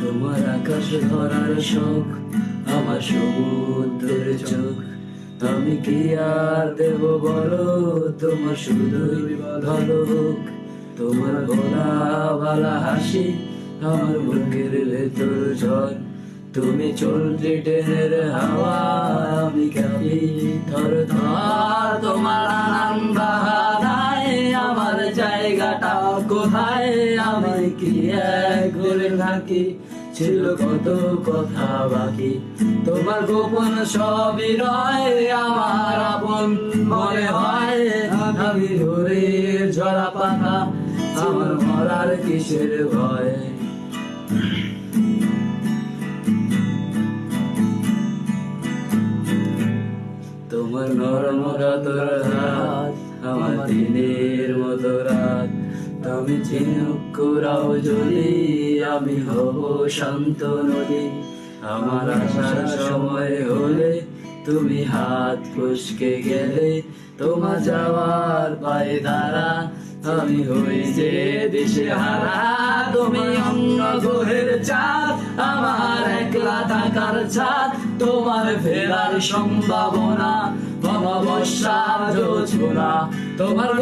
তোমার আকাশ ধরার শখ, আমার সমুদ্রের চোখ। আমি কি আর দেব বলো, তোমার শুধুই ভালো হোক। তোমার গলা বালা হাসি, আমার বুকের ভেতর ঝড়। তুমি চলতে ট্রেনের হাওয়া, আমি কাঁপি থর থর। তোমার নানান বাহানায় আমার জায়গাটা কোথায়, আমি কি এক ঘরে থাকি, ছিল কত কথা বাকি। তোমার গোপন সবই রয়, আমার আপন মনে হয়। আমি ভোরের ঝরা পাতা, আমার মরার কিসের ভয়। তোমার নরম কাতর হাত, আমার দিনের মতো রাত। তুমি ঝিনুক কুড়াও যদি, আমি হব শান্ত নদী। আমার আসার সময় হলে তুমি হাত ফসকে গেলে, তোমার যাওয়ার পায়ে দাঁড়া, আমি হই যে দিশে হারা। তুমি অন্য গ্রহের চাঁদ, আমার একলা থাকার ছাদ। তোমার ফেরার সম্ভাবনা, অমাবস্যা জোছনা। তোমার